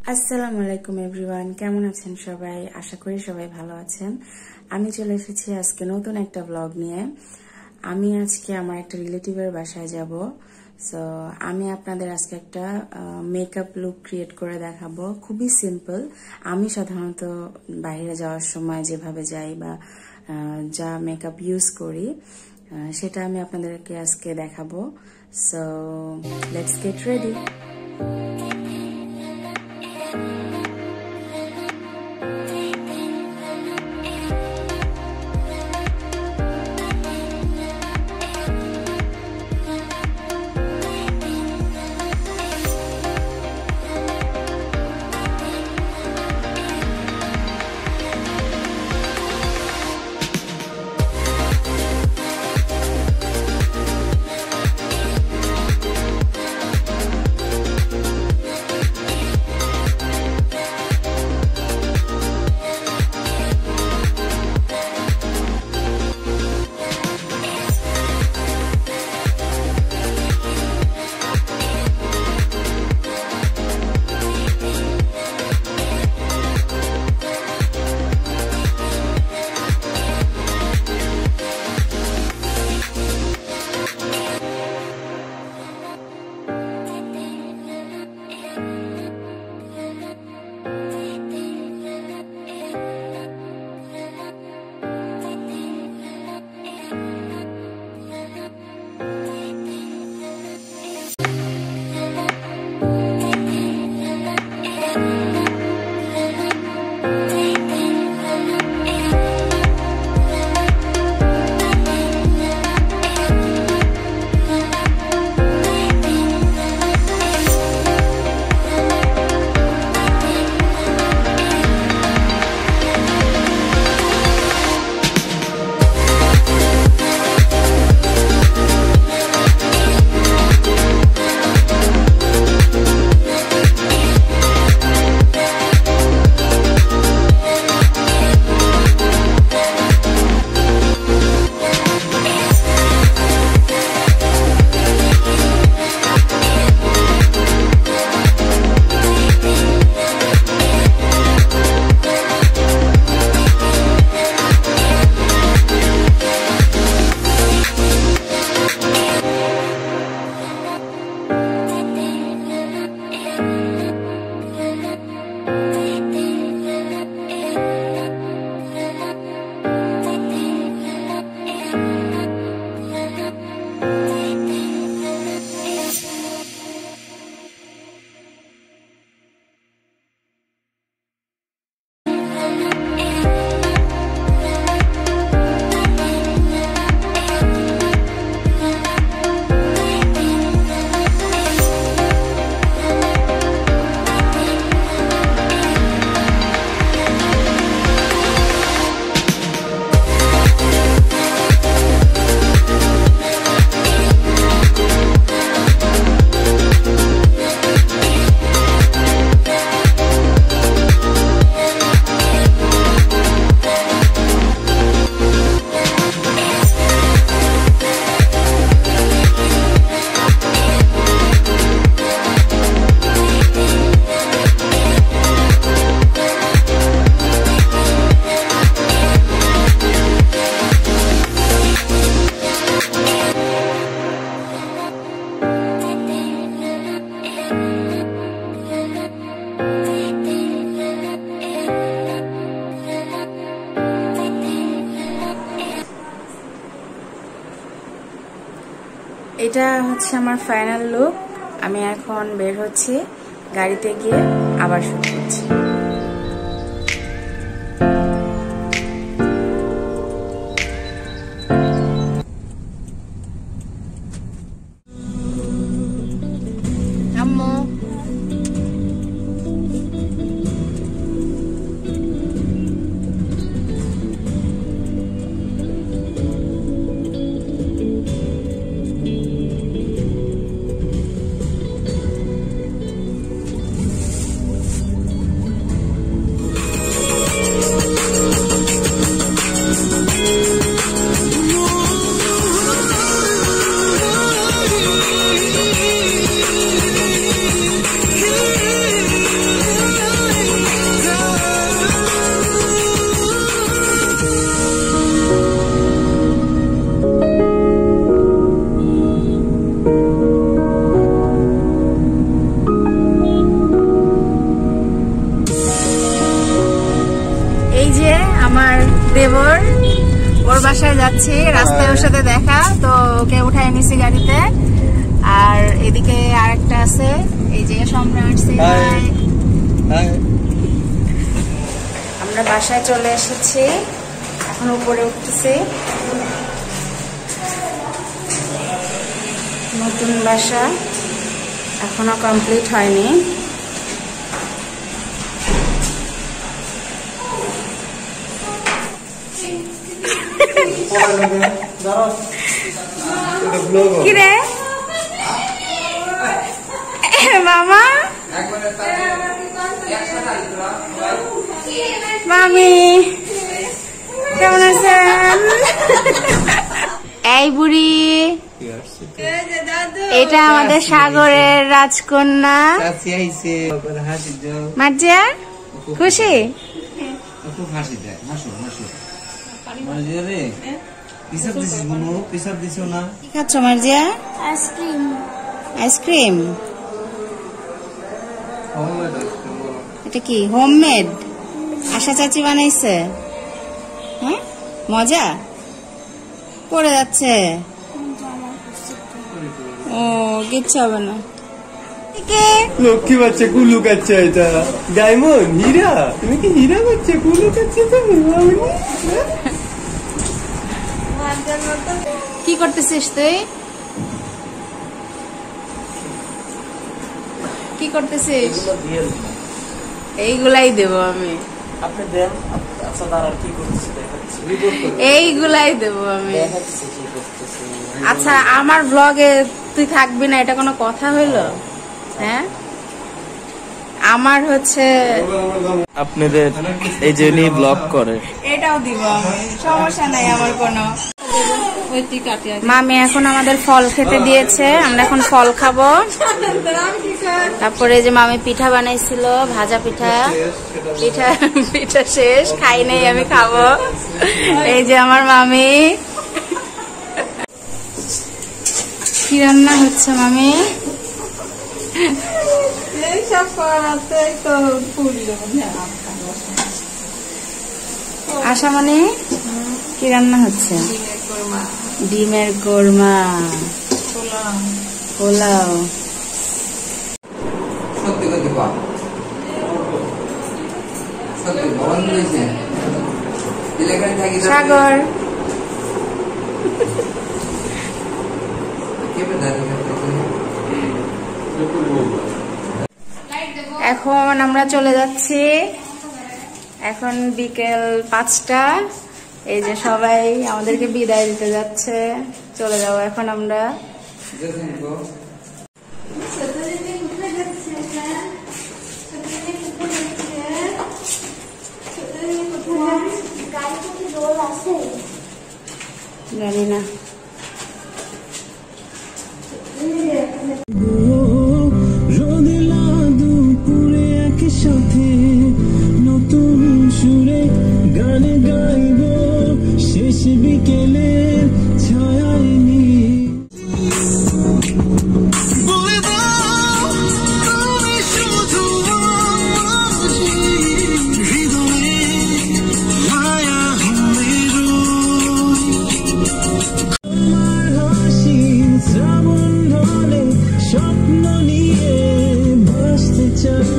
আসসালামু আলাইকুম এভরিওয়ান, কেমন আছেন সবাই? আশা করি সবাই ভালো আছেন। আমি চলে এসেছি আজকে নতুন একটা ব্লগ নিয়ে। আমি আজকে আমার একটা রিলেটিভের বাসায় যাব। সো আমি আপনাদের আজকে একটা মেকআপ লুক ক্রিয়েট করে দেখাবো, খুবই সিম্পল। আমি সাধারণত বাইরে যাওয়ার সময় যেভাবে যাই বা যা মেকআপ ইউজ করি সেটা আমি আপনাদেরকে আজকে দেখাবো। So let's get ready. এটা হচ্ছে আমার ফাইনাল লুক। আমি এখন বের হচ্ছি, গাড়িতে গিয়ে আবার শুট করছি। রাস্তায় ওর সাথে দেখা, তো ওকে উঠায় নিছি গাড়িতে। আর এদিকে আরেকটা আছে, এই যে সম্রাট। আমরা বাসায় চলে এসেছি, এখন উপরে উঠতেছি। নতুন বাসা এখনো কমপ্লিট হয়নি। কিরে মামা, মামি কেমন আছেন? এই বুড়ি, এটা আমাদের সাগরের রাজকন্যা মার্জিয়া। খুশি? কি খাচ্ছ মার্জিয়া? আইসক্রিম। আইসক্রিম? এটা কি হোমমেড? আশা চাচি বানাইছে? হ্যাঁ, মজা পড়ে যাচ্ছে। ও কিচ্ছু হবে না। লক্ষ্মী বাচ্চা কুলু কাচ্ছে, এটা ডায়মন্ড হীরা। তুমি কি হীরা বাচ্চা কুলু কাচ্ছে? তুমি কি করতেছিস তুই? কি করতেছিস? এইগুলাই দেবো আমি। এইগুলাই দেবো আমি। আচ্ছা, আমার ব্লগে তুই থাকবি না, এটা কোনো কথা হইলো? হ্যাঁ, আমার হচ্ছে আপনাদের এই যে উনি ব্লগ করে, এটাও দিব আমি, সমস্যা নাই আমার কোনো। মামি এখন আমাদের ফল খেতে দিয়েছে, আমরা এখন ফল খাবো। তারপরে যে মামি পিঠা বানাইছিল, ভাজা পিঠা। পিঠা শেষ, খাই নেই, আমি খাবো। এই যে আমার মামি। কি রান্না হচ্ছে মামি? আশা মানে কি রান্না হচ্ছে? ডিমের কোরমা, পোলাও। সাগর এখন আমরা চলে যাচ্ছি। এখন বিকেল 5টা। এই যে সবাই আমাদেরকে বিদায় দিতে যাচ্ছে, চলে যাবো এখন আমরা। জানি না। সাথে নতুন সুরে গান গাইব শেষ বিকেলের ছায়ায় নিয়ে। শ্রাবণ ঢলে স্বপ্ন নিয়ে ভাসতে চাই,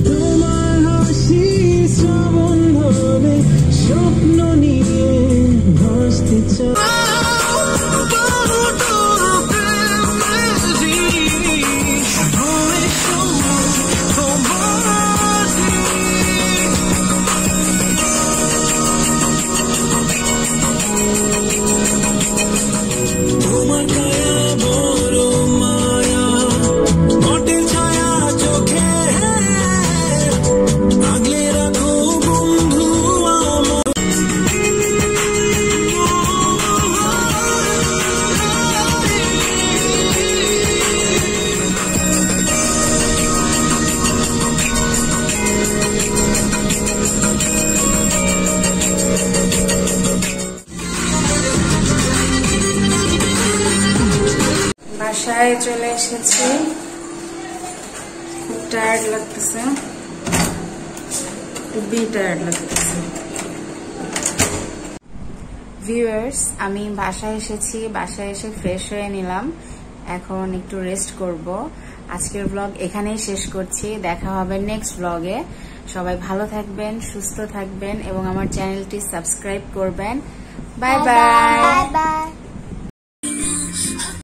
তোমার হাসি শ্রাবণ ঢলে স্বপ্ন নিয়ে ভাসতে চাই। বাসায় চলে এসেছি, খুব টায়ার্ড লাগতেছে, খুবই টায়ার্ড লাগতেছে। ভিউয়ার্স, আমি বাসায় এসেছি, বাসায় এসে ফ্রেশ হয়ে নিলাম, এখন একটু রেস্ট করব। আজকের ব্লগ এখানেই শেষ করছি, দেখা হবে নেক্সট ব্লগে। সবাই ভালো থাকবেন, সুস্থ থাকবেন এবং আমার চ্যানেলটি সাবস্ক্রাইব করবেন। Bye bye.